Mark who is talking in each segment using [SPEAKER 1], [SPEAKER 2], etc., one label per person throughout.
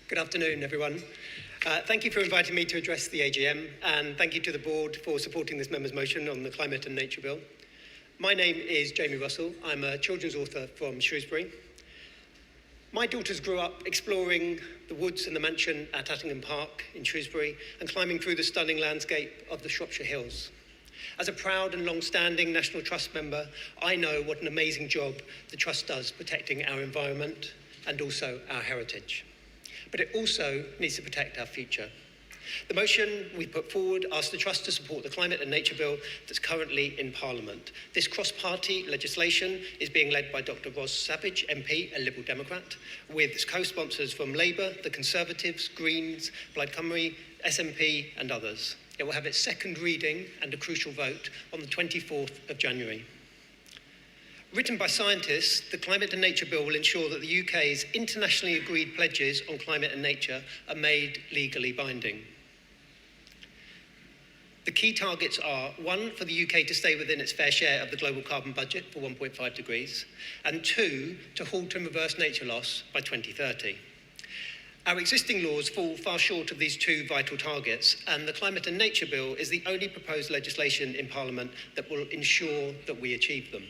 [SPEAKER 1] Good afternoon, everyone. Thank you for inviting me to address the AGM, and thank you to the board for supporting this member's motion on the Climate and Nature Bill. My name is Jamie Russell. I'm a children's author from Shrewsbury. My daughters grew up exploring the woods and the mansion at Attingham Park in Shrewsbury and climbing through the stunning landscape of the Shropshire Hills. As a proud and long-standing National Trust member, I know what an amazing job the Trust does protecting our environment and also our heritage. But it also needs to protect our future. The motion we put forward asks the Trust to support the Climate and Nature Bill that's currently in Parliament. This cross-party legislation is being led by Dr. Ros Savage, MP, a Liberal Democrat, with co-sponsors from Labour, the Conservatives, Greens, Plaid Cymru, SNP and others. It will have its second reading and a crucial vote on the 24th of January. Written by scientists, the Climate and Nature Bill will ensure that the UK's internationally agreed pledges on climate and nature are made legally binding. The key targets are, 1, for the UK to stay within its fair share of the global carbon budget for 1.5 degrees, and 2, to halt and reverse nature loss by 2030. Our existing laws fall far short of these two vital targets, and the Climate and Nature Bill is the only proposed legislation in Parliament that will ensure that we achieve them.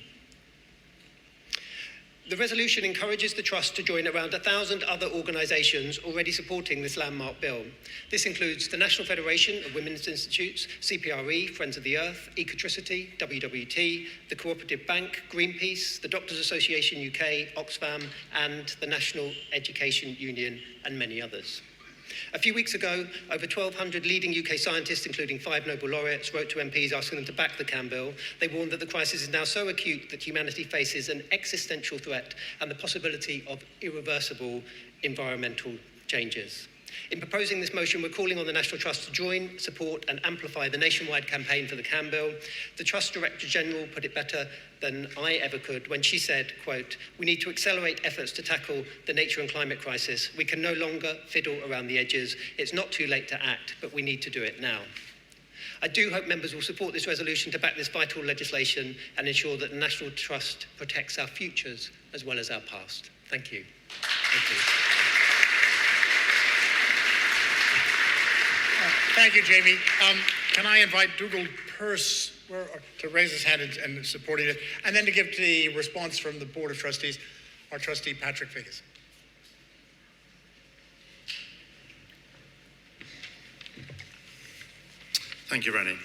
[SPEAKER 1] The resolution encourages the Trust to join around 1,000 other organisations already supporting this landmark bill. This includes the National Federation of Women's Institutes, CPRE, Friends of the Earth, Ecotricity, WWT, the Cooperative Bank, Greenpeace, the Doctors Association UK, Oxfam, and the National Education Union, and many others. A few weeks ago, over 1,200 leading UK scientists, including 5 Nobel laureates, wrote to MPs asking them to back the CAN bill. They warned that the crisis is now so acute that humanity faces an existential threat and the possibility of irreversible environmental changes. In proposing this motion, we're calling on the National Trust to join, support and amplify the nationwide campaign for the CAN bill. The Trust Director General put it better than I ever could when she said, quote, "We need to accelerate efforts to tackle the nature and climate crisis. We can no longer fiddle around the edges. It's not too late to act, but we need to do it now." I do hope members will support this resolution to back this vital legislation and ensure that the National Trust protects our futures as well as our past. Thank you. Thank you.
[SPEAKER 2] Thank you, Jamie. Can I invite Dougal Pearce to raise his hand and supporting it, and then to give the response from the Board of Trustees, our trustee Patrick Figgis.
[SPEAKER 3] Thank you, Rennie.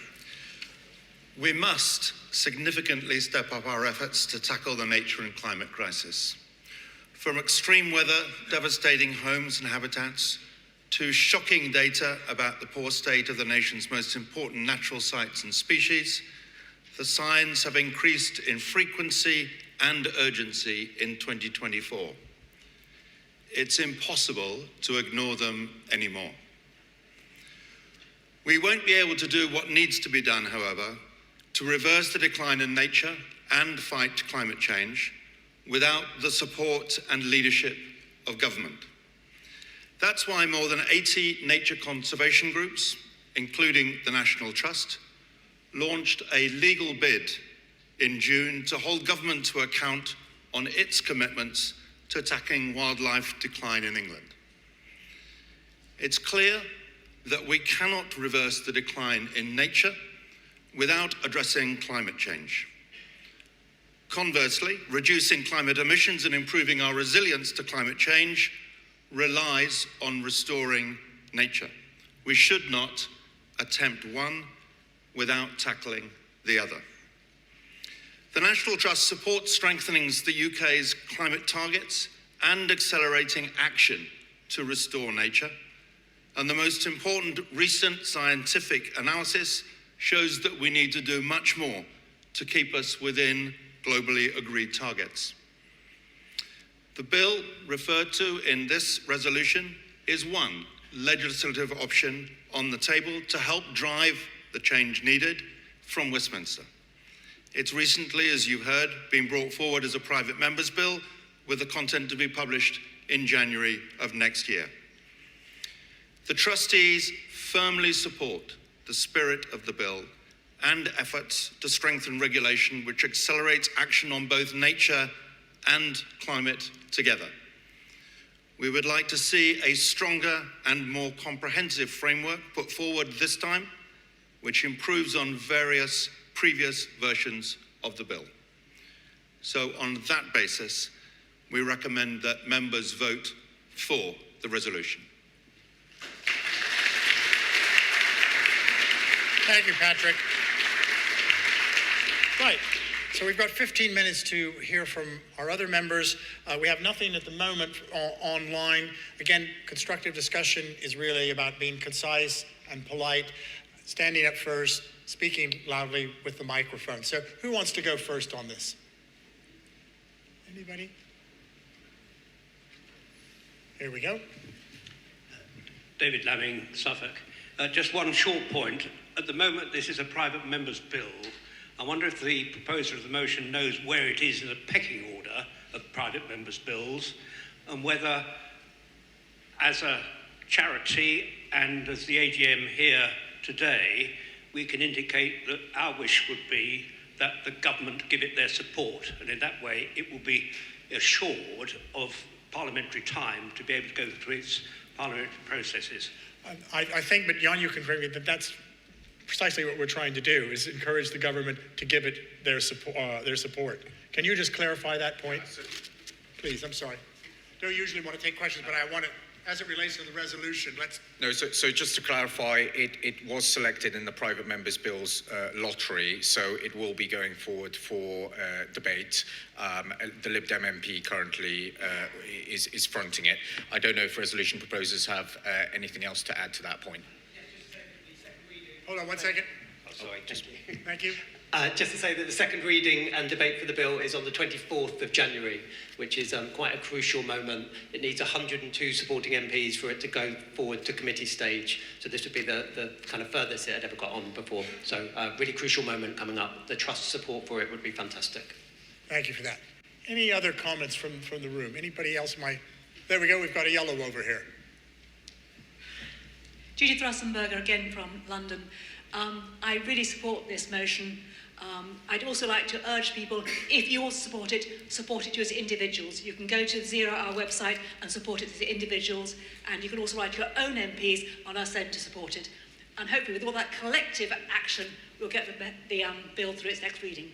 [SPEAKER 3] We must significantly step up our efforts to tackle the nature and climate crisis. From extreme weather devastating homes and habitats, to shocking data about the poor state of the nation's most important natural sites and species, the signs have increased in frequency and urgency in 2024. It's impossible to ignore them anymore. We won't be able to do what needs to be done, however, to reverse the decline in nature and fight climate change without the support and leadership of government. That's why more than 80 nature conservation groups, including the National Trust, launched a legal bid in June to hold government to account on its commitments to tackling wildlife decline in England. It's clear that we cannot reverse the decline in nature without addressing climate change. Conversely, reducing climate emissions and improving our resilience to climate change relies on restoring nature. We should not attempt one without tackling the other. The National Trust supports strengthening the UK's climate targets and accelerating action to restore nature. And the most important recent scientific analysis shows that we need to do much more to keep us within globally agreed targets. The bill referred to in this resolution is one legislative option on the table to help drive the change needed from Westminster. It's recently, as you've heard, been brought forward as a private member's bill with the content to be published in January of next year. The trustees firmly support the spirit of the bill and efforts to strengthen regulation which accelerates action on both nature and climate together. We would like to see a stronger and more comprehensive framework put forward this time, which improves on various previous versions of the bill. So on that basis, we recommend that members vote for the resolution.
[SPEAKER 2] Thank you, Patrick. Right, so we've got 15 minutes to hear from our other members. We have nothing at the moment online. Again, constructive discussion is really about being concise and polite, standing up first, speaking loudly with the microphone. So who wants to go first on this? Anybody? Here we go.
[SPEAKER 4] David Lamming, Suffolk. Just one short point. At the moment, this is a private member's bill. I wonder if the proposer of the motion knows where it is in the pecking order of private members' bills, and whether, as a charity and as the AGM here today, we can indicate that our wish would be that the government give it their support, and in that way it will be assured of parliamentary time to be able to go through its parliamentary processes.
[SPEAKER 2] I think, but Jan, you can agree that that's precisely what we're trying to do, is encourage the government to give it their support. Can you just clarify that point? Please, I'm sorry. Don't usually want to take questions, but I want to, as it relates to the resolution, let's...
[SPEAKER 5] No, so just to clarify, it was selected in the private members' bills lottery, so it will be going forward for debate. The Lib Dem MP currently is fronting it. I don't know if resolution proposers have anything else to add to that point.
[SPEAKER 2] Hold on one second.
[SPEAKER 1] Sorry, just
[SPEAKER 2] Thank you.
[SPEAKER 1] Just to say that the second reading and debate for the bill is on the 24th of January, which is quite a crucial moment. It needs 102 supporting MPs for it to go forward to committee stage. So this would be the kind of furthest it had ever got on before. So really crucial moment coming up. The Trust support for it would be fantastic.
[SPEAKER 2] Thank you for that. Any other comments from the room? Anybody else might? There we go. We've got a yellow over here.
[SPEAKER 6] Judith Russenberger again from London. I really support this motion. I'd also like to urge people, if you also support it as individuals. You can go to the 0 Hour website and support it as individuals, and you can also write your own MPs on us then to support it. And hopefully with all that collective action, we'll get the bill through its next reading.